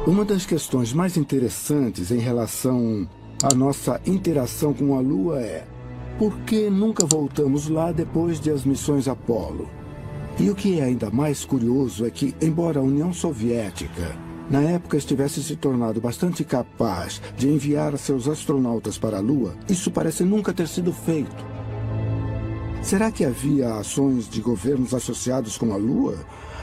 Uma das questões mais interessantes em relação à nossa interação com a Lua é: por que nunca voltamos lá depois das missões Apollo? E o que é ainda mais curioso é que, embora a União Soviética, na época, estivesse se tornado bastante capaz de enviar seus astronautas para a Lua, isso parece nunca ter sido feito. Será que havia ações de governos associados com a Lua?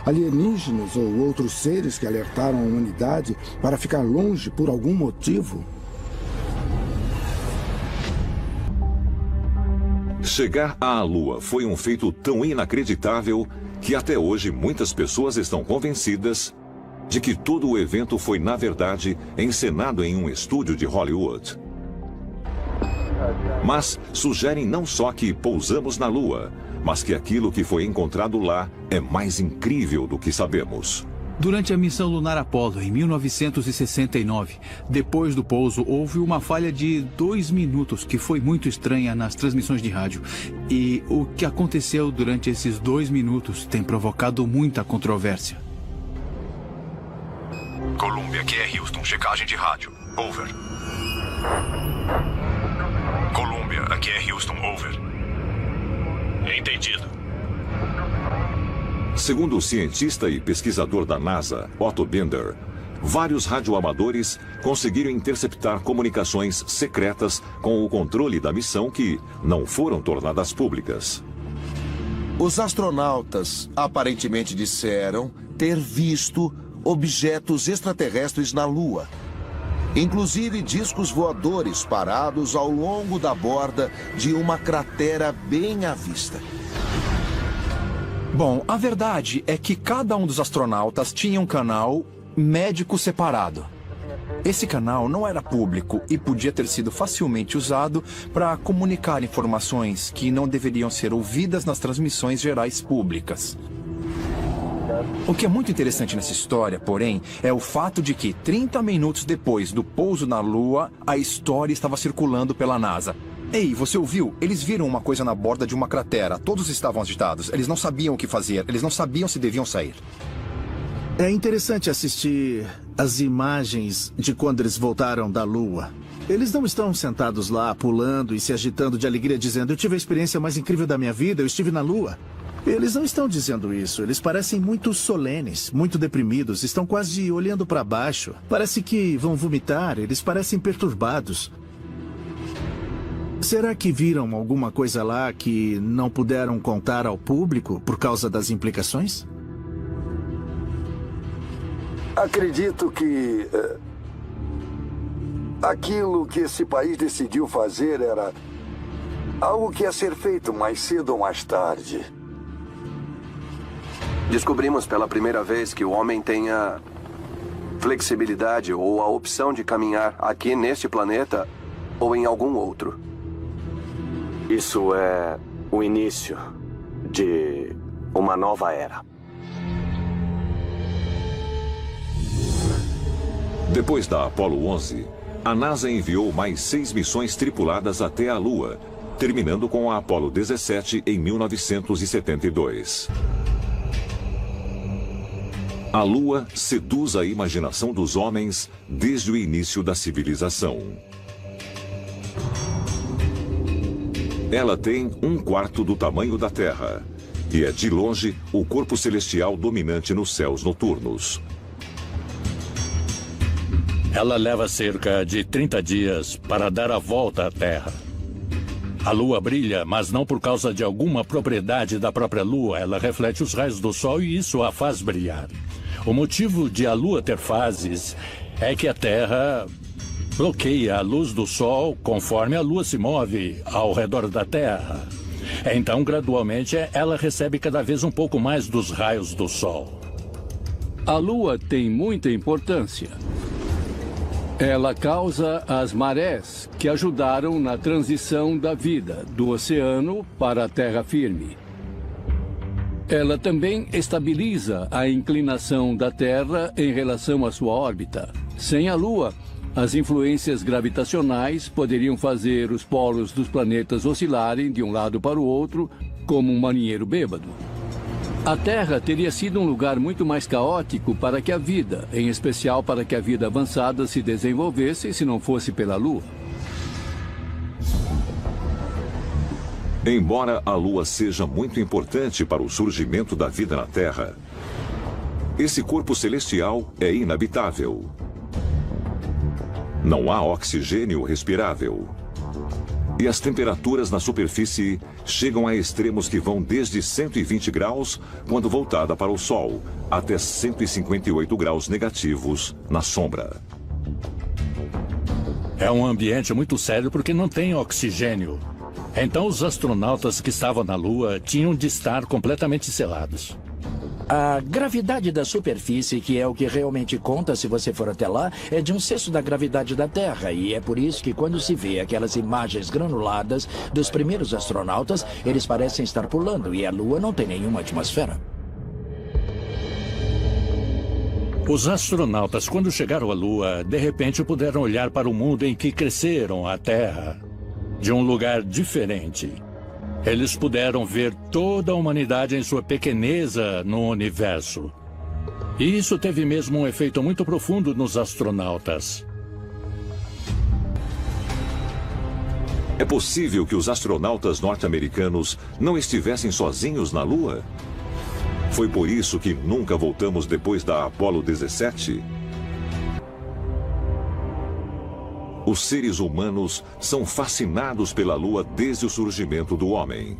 Alienígenas ou outros seres que alertaram a humanidade para ficar longe por algum motivo? Chegar à Lua foi um feito tão inacreditável que até hoje muitas pessoas estão convencidas de que todo o evento foi, na verdade, encenado em um estúdio de Hollywood. Mas sugerem não só que pousamos na Lua, mas que aquilo que foi encontrado lá é mais incrível do que sabemos. Durante a missão lunar Apollo, em 1969, depois do pouso, houve uma falha de 2 minutos que foi muito estranha nas transmissões de rádio. E o que aconteceu durante esses 2 minutos tem provocado muita controvérsia. Colômbia, aqui é Houston, checagem de rádio. Over. Colômbia, aqui é Houston, over. Entendido. Segundo o cientista e pesquisador da NASA, Otto Binder, vários radioamadores conseguiram interceptar comunicações secretas com o controle da missão que não foram tornadas públicas. Os astronautas aparentemente disseram ter visto objetos extraterrestres na Lua, inclusive discos voadores parados ao longo da borda de uma cratera bem à vista. Bom, a verdade é que cada um dos astronautas tinha um canal médico separado. Esse canal não era público e podia ter sido facilmente usado para comunicar informações que não deveriam ser ouvidas nas transmissões gerais públicas. O que é muito interessante nessa história, porém, é o fato de que 30 minutos depois do pouso na Lua, a história estava circulando pela NASA. Ei, você ouviu? Eles viram uma coisa na borda de uma cratera. Todos estavam agitados. Eles não sabiam o que fazer. Eles não sabiam se deviam sair. É interessante assistir as imagens de quando eles voltaram da Lua. Eles não estão sentados lá, pulando e se agitando de alegria, dizendo: eu tive a experiência mais incrível da minha vida, eu estive na Lua. Eles não estão dizendo isso. Eles parecem muito solenes, muito deprimidos, estão quase olhando para baixo. Parece que vão vomitar, eles parecem perturbados. Será que viram alguma coisa lá que não puderam contar ao público por causa das implicações? Acredito que aquilo que esse país decidiu fazer era algo que ia ser feito mais cedo ou mais tarde. Descobrimos pela primeira vez que o homem tem a flexibilidade ou a opção de caminhar aqui neste planeta ou em algum outro. Isso é o início de uma nova era. Depois da Apollo 11, a NASA enviou mais 6 missões tripuladas até a Lua, terminando com a Apollo 17 em 1972. A Lua seduz a imaginação dos homens desde o início da civilização. Ela tem 1/4 do tamanho da Terra e é, de longe, o corpo celestial dominante nos céus noturnos. Ela leva cerca de 30 dias para dar a volta à Terra. A Lua brilha, mas não por causa de alguma propriedade da própria Lua. Ela reflete os raios do Sol e isso a faz brilhar. O motivo de a Lua ter fases é que a Terra bloqueia a luz do Sol conforme a Lua se move ao redor da Terra. Então, gradualmente, ela recebe cada vez um pouco mais dos raios do Sol. A Lua tem muita importância. Ela causa as marés que ajudaram na transição da vida do oceano para a terra firme. Ela também estabiliza a inclinação da Terra em relação à sua órbita. Sem a Lua, as influências gravitacionais poderiam fazer os polos dos planetas oscilarem de um lado para o outro, como um marinheiro bêbado. A Terra teria sido um lugar muito mais caótico para que a vida, em especial para que a vida avançada se desenvolvesse se não fosse pela Lua. Embora a Lua seja muito importante para o surgimento da vida na Terra, esse corpo celestial é inabitável. Não há oxigênio respirável. E as temperaturas na superfície chegam a extremos que vão desde 120 graus, quando voltada para o Sol, até 158 graus negativos na sombra. É um ambiente muito sério porque não tem oxigênio. Então os astronautas que estavam na Lua tinham de estar completamente selados. A gravidade da superfície, que é o que realmente conta se você for até lá, é de 1/6 da gravidade da Terra. E é por isso que quando se vê aquelas imagens granuladas dos primeiros astronautas, eles parecem estar pulando e a Lua não tem nenhuma atmosfera. Os astronautas, quando chegaram à Lua, de repente puderam olhar para o mundo em que cresceram, a Terra, de um lugar diferente. Eles puderam ver toda a humanidade em sua pequeneza no universo. E isso teve mesmo um efeito muito profundo nos astronautas. É possível que os astronautas norte-americanos não estivessem sozinhos na Lua? Foi por isso que nunca voltamos depois da Apollo 17? Os seres humanos são fascinados pela Lua desde o surgimento do homem.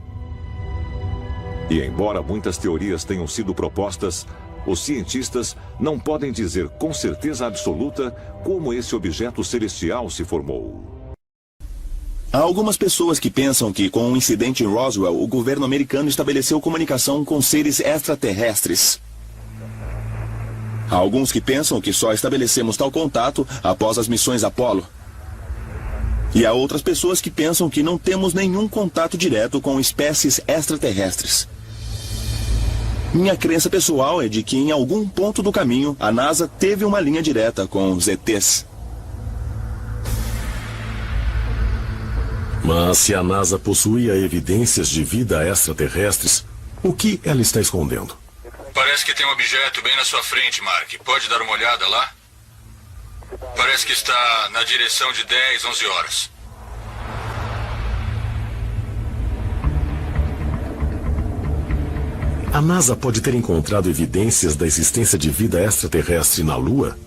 E embora muitas teorias tenham sido propostas, os cientistas não podem dizer com certeza absoluta como esse objeto celestial se formou. Há algumas pessoas que pensam que, com o incidente em Roswell, o governo americano estabeleceu comunicação com seres extraterrestres. Há alguns que pensam que só estabelecemos tal contato após as missões Apollo. E há outras pessoas que pensam que não temos nenhum contato direto com espécies extraterrestres. Minha crença pessoal é de que em algum ponto do caminho a NASA teve uma linha direta com os ETs. Mas se a NASA possuía evidências de vida extraterrestres, o que ela está escondendo? Parece que tem um objeto bem na sua frente, Mark. Pode dar uma olhada lá? Parece que está na direção de 10, 11 horas. A NASA pode ter encontrado evidências da existência de vida extraterrestre na Lua?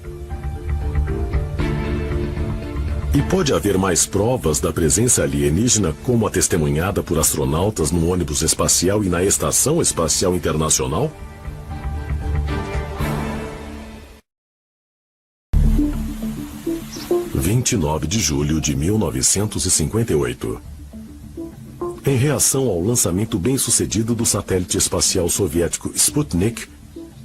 E pode haver mais provas da presença alienígena como a testemunhada por astronautas no ônibus espacial e na Estação Espacial Internacional? – 29 de julho de 1958. Em reação ao lançamento bem-sucedido do satélite espacial soviético Sputnik,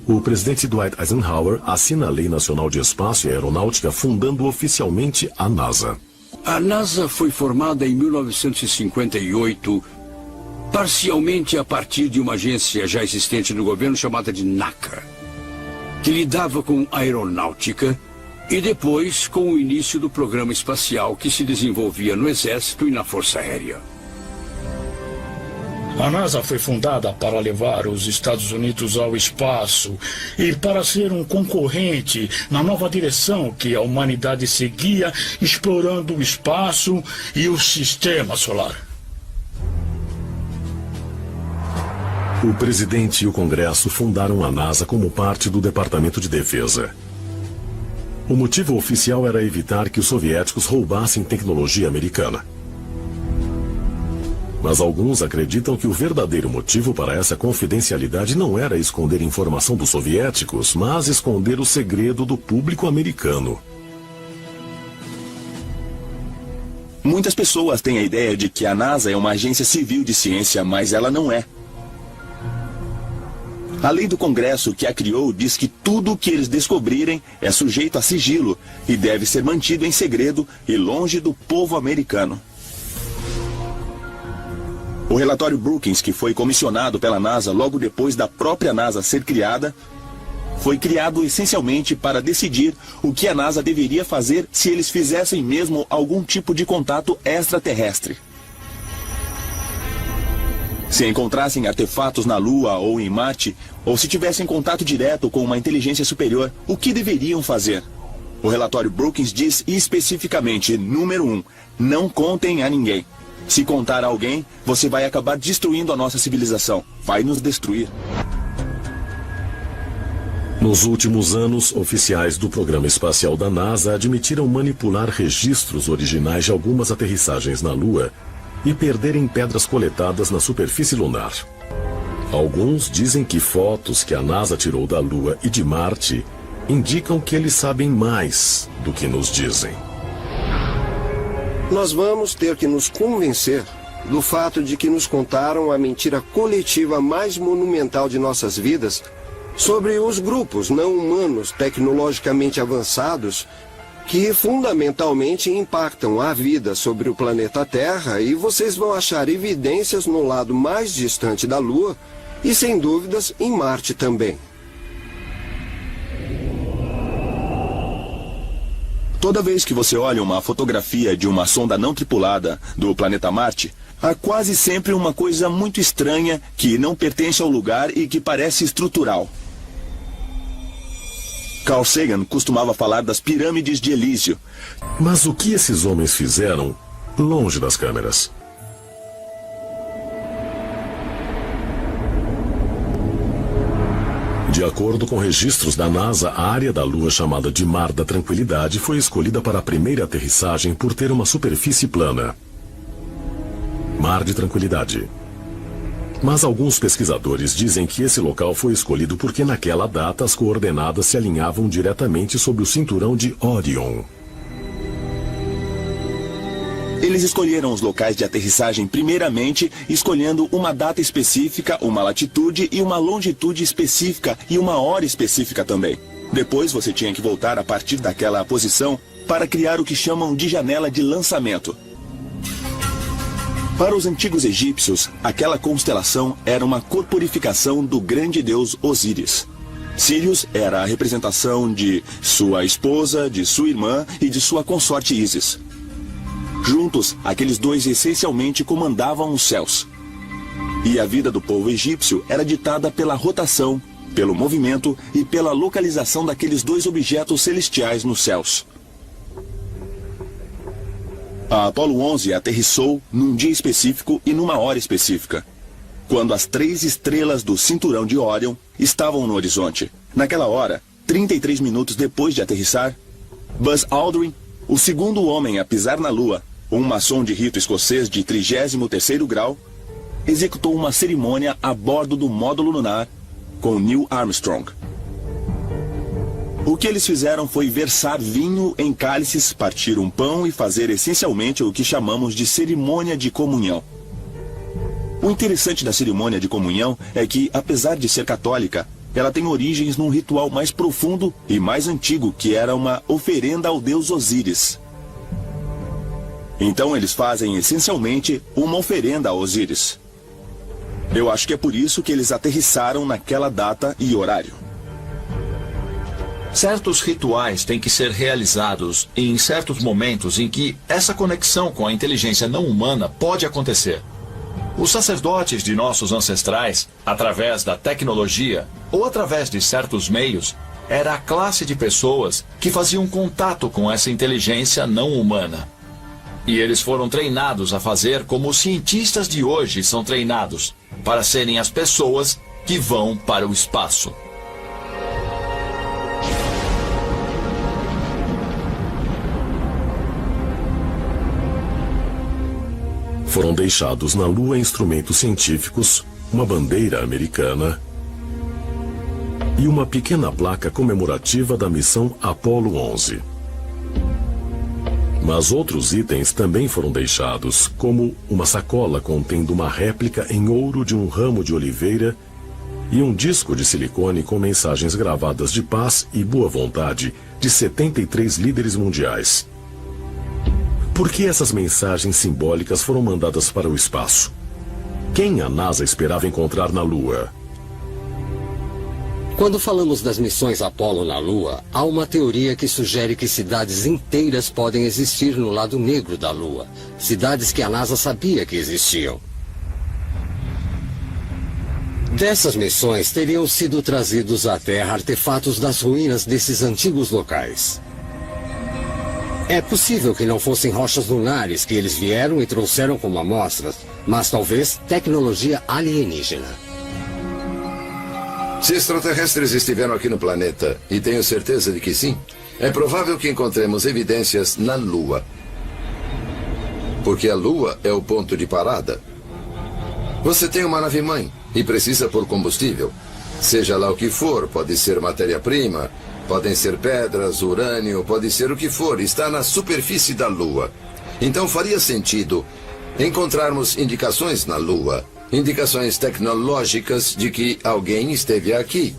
o presidente Dwight Eisenhower assina a Lei Nacional de Espaço e Aeronáutica, fundando oficialmente a NASA. A NASA foi formada em 1958, parcialmente a partir de uma agência já existente no governo chamada de NACA, que lidava com aeronáutica, e depois com o início do programa espacial que se desenvolvia no Exército e na Força Aérea. A NASA foi fundada para levar os Estados Unidos ao espaço e para ser um concorrente na nova direção que a humanidade seguia, explorando o espaço e o sistema solar. O presidente e o Congresso fundaram a NASA como parte do Departamento de Defesa. O motivo oficial era evitar que os soviéticos roubassem tecnologia americana. Mas alguns acreditam que o verdadeiro motivo para essa confidencialidade não era esconder informação dos soviéticos, mas esconder o segredo do público americano. Muitas pessoas têm a ideia de que a NASA é uma agência civil de ciência, mas ela não é. A lei do Congresso que a criou diz que tudo o que eles descobrirem é sujeito a sigilo e deve ser mantido em segredo e longe do povo americano. O relatório Brookings, que foi comissionado pela NASA logo depois da própria NASA ser criada, foi criado essencialmente para decidir o que a NASA deveria fazer se eles fizessem mesmo algum tipo de contato extraterrestre. Se encontrassem artefatos na Lua ou em Marte, ou se tivessem contato direto com uma inteligência superior, o que deveriam fazer? O relatório Brookings diz especificamente, número 1, não contem a ninguém. Se contar a alguém, você vai acabar destruindo a nossa civilização. Vai nos destruir. Nos últimos anos, oficiais do programa espacial da NASA admitiram manipular registros originais de algumas aterrissagens na Lua e perderem pedras coletadas na superfície lunar. Alguns dizem que fotos que a NASA tirou da Lua e de Marte indicam que eles sabem mais do que nos dizem. Nós vamos ter que nos convencer do fato de que nos contaram a mentira coletiva mais monumental de nossas vidas sobre os grupos não humanos tecnologicamente avançados que fundamentalmente impactam a vida sobre o planeta Terra, e vocês vão achar evidências no lado mais distante da Lua e, sem dúvidas, em Marte também. Toda vez que você olha uma fotografia de uma sonda não tripulada do planeta Marte, há quase sempre uma coisa muito estranha que não pertence ao lugar e que parece estrutural. Carl Sagan costumava falar das pirâmides de Elísio. Mas o que esses homens fizeram longe das câmeras? De acordo com registros da NASA, a área da Lua chamada de Mar da Tranquilidade foi escolhida para a primeira aterrissagem por ter uma superfície plana. Mar de Tranquilidade. Mas alguns pesquisadores dizem que esse local foi escolhido porque naquela data as coordenadas se alinhavam diretamente sobre o cinturão de Orion. Eles escolheram os locais de aterrissagem primeiramente, escolhendo uma data específica, uma latitude e uma longitude específica e uma hora específica também. Depois você tinha que voltar a partir daquela posição para criar o que chamam de janela de lançamento. Para os antigos egípcios, aquela constelação era uma corporificação do grande deus Osíris. Sirius era a representação de sua esposa, de sua irmã e de sua consorte Ísis. Juntos, aqueles dois essencialmente comandavam os céus. E a vida do povo egípcio era ditada pela rotação, pelo movimento e pela localização daqueles dois objetos celestiais nos céus. A Apollo 11 aterrissou num dia específico e numa hora específica, quando as 3 estrelas do cinturão de Orion estavam no horizonte. Naquela hora, 33 minutos depois de aterrissar, Buzz Aldrin, o segundo homem a pisar na Lua, um maçom de rito escocês de 33º grau, executou uma cerimônia a bordo do módulo lunar com Neil Armstrong. O que eles fizeram foi versar vinho em cálices, partir um pão e fazer essencialmente o que chamamos de cerimônia de comunhão. O interessante da cerimônia de comunhão é que, apesar de ser católica, ela tem origens num ritual mais profundo e mais antigo, que era uma oferenda ao deus Osíris. Então eles fazem essencialmente uma oferenda a Osíris. Eu acho que é por isso que eles aterrissaram naquela data e horário. Certos rituais têm que ser realizados em certos momentos em que essa conexão com a inteligência não humana pode acontecer. Os sacerdotes de nossos ancestrais, através da tecnologia ou através de certos meios, era a classe de pessoas que faziam contato com essa inteligência não humana. E eles foram treinados a fazer como os cientistas de hoje são treinados, para serem as pessoas que vão para o espaço. Foram deixados na Lua instrumentos científicos, uma bandeira americana e uma pequena placa comemorativa da missão Apollo 11. Mas outros itens também foram deixados, como uma sacola contendo uma réplica em ouro de um ramo de oliveira e um disco de silicone com mensagens gravadas de paz e boa vontade de 73 líderes mundiais. Por que essas mensagens simbólicas foram mandadas para o espaço? Quem a NASA esperava encontrar na Lua? Quando falamos das missões Apollo na Lua, há uma teoria que sugere que cidades inteiras podem existir no lado negro da Lua. Cidades que a NASA sabia que existiam. Dessas missões teriam sido trazidos à Terra artefatos das ruínas desses antigos locais. É possível que não fossem rochas lunares que eles vieram e trouxeram como amostras, mas talvez tecnologia alienígena. Se extraterrestres estiveram aqui no planeta, e tenho certeza de que sim, é provável que encontremos evidências na Lua. Porque a Lua é o ponto de parada. Você tem uma nave-mãe e precisa por combustível. Seja lá o que for, pode ser matéria-prima, podem ser pedras, urânio, pode ser o que for, está na superfície da Lua. Então faria sentido encontrarmos indicações na Lua, indicações tecnológicas de que alguém esteve aqui.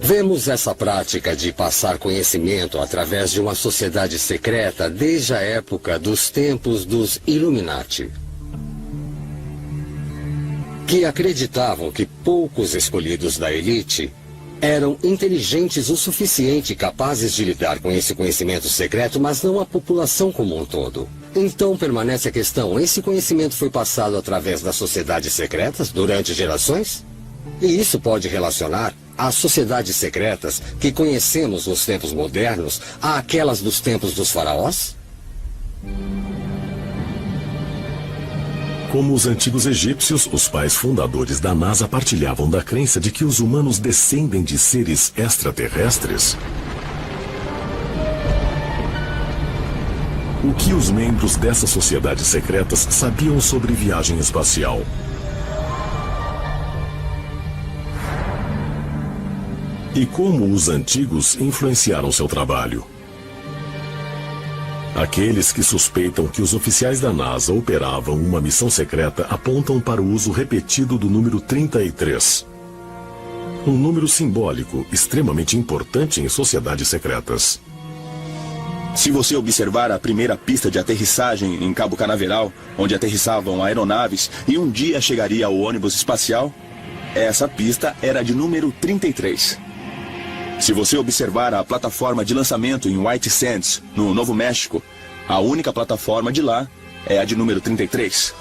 Vemos essa prática de passar conhecimento através de uma sociedade secreta desde a época dos tempos dos Illuminati, que acreditavam que poucos escolhidos da elite eram inteligentes o suficiente capazes de lidar com esse conhecimento secreto, mas não a população como um todo. Então permanece a questão, esse conhecimento foi passado através das sociedades secretas durante gerações? E isso pode relacionar as sociedades secretas que conhecemos nos tempos modernos àquelas dos tempos dos faraós? Como os antigos egípcios, os pais fundadores da NASA partilhavam da crença de que os humanos descendem de seres extraterrestres. O que os membros dessas sociedades secretas sabiam sobre viagem espacial? E como os antigos influenciaram seu trabalho? Aqueles que suspeitam que os oficiais da NASA operavam uma missão secreta apontam para o uso repetido do número 33. Um número simbólico extremamente importante em sociedades secretas. Se você observar a primeira pista de aterrissagem em Cabo Canaveral, onde aterrissavam aeronaves e um dia chegaria ao ônibus espacial, essa pista era de número 33. Se você observar a plataforma de lançamento em White Sands, no Novo México, a única plataforma de lá é a de número 33.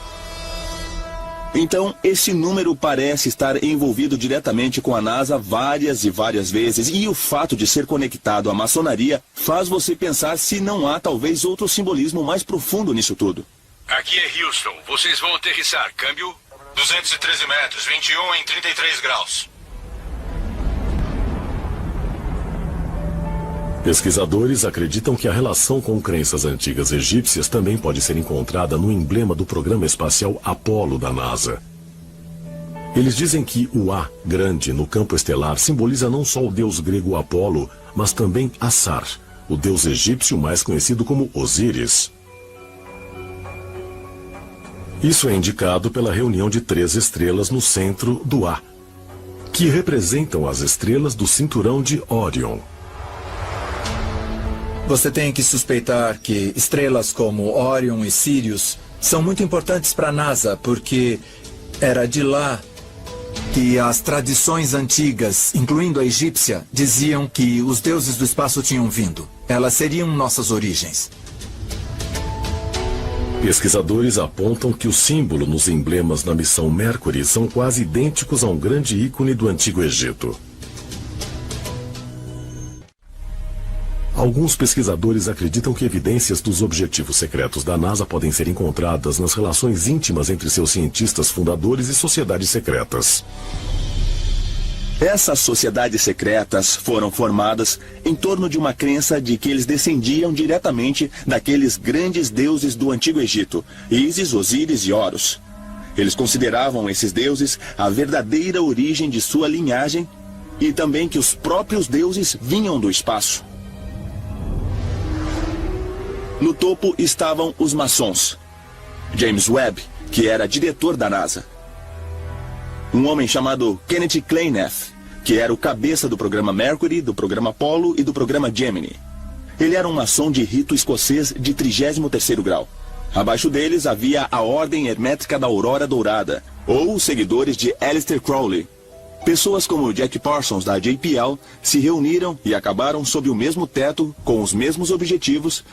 Então, esse número parece estar envolvido diretamente com a NASA várias e várias vezes, e o fato de ser conectado à maçonaria faz você pensar se não há talvez outro simbolismo mais profundo nisso tudo. Aqui é Houston. Vocês vão aterrissar. Câmbio 213 metros, 21 em 33 graus. Pesquisadores acreditam que a relação com crenças antigas egípcias também pode ser encontrada no emblema do programa espacial Apollo da NASA. Eles dizem que o A grande no campo estelar simboliza não só o deus grego Apolo, mas também Assar, o deus egípcio mais conhecido como Osíris. Isso é indicado pela reunião de 3 estrelas no centro do A, que representam as estrelas do cinturão de Órion. Você tem que suspeitar que estrelas como Órion e Sirius são muito importantes para a NASA, porque era de lá que as tradições antigas, incluindo a egípcia, diziam que os deuses do espaço tinham vindo. Elas seriam nossas origens. Pesquisadores apontam que o símbolo nos emblemas na missão Mercury são quase idênticos a um grande ícone do Antigo Egito. Alguns pesquisadores acreditam que evidências dos objetivos secretos da NASA podem ser encontradas nas relações íntimas entre seus cientistas fundadores e sociedades secretas. Essas sociedades secretas foram formadas em torno de uma crença de que eles descendiam diretamente daqueles grandes deuses do Antigo Egito, Ísis, Osíris e Horus. Eles consideravam esses deuses a verdadeira origem de sua linhagem e também que os próprios deuses vinham do espaço. No topo estavam os maçons. James Webb, que era diretor da NASA. Um homem chamado Kenneth Kleineth, que era o cabeça do programa Mercury, do programa Apollo e do programa Gemini. Ele era um maçom de rito escocês de 33º grau. Abaixo deles havia a Ordem Hermética da Aurora Dourada, ou os seguidores de Aleister Crowley. Pessoas como Jack Parsons da JPL se reuniram e acabaram sob o mesmo teto, com os mesmos objetivos,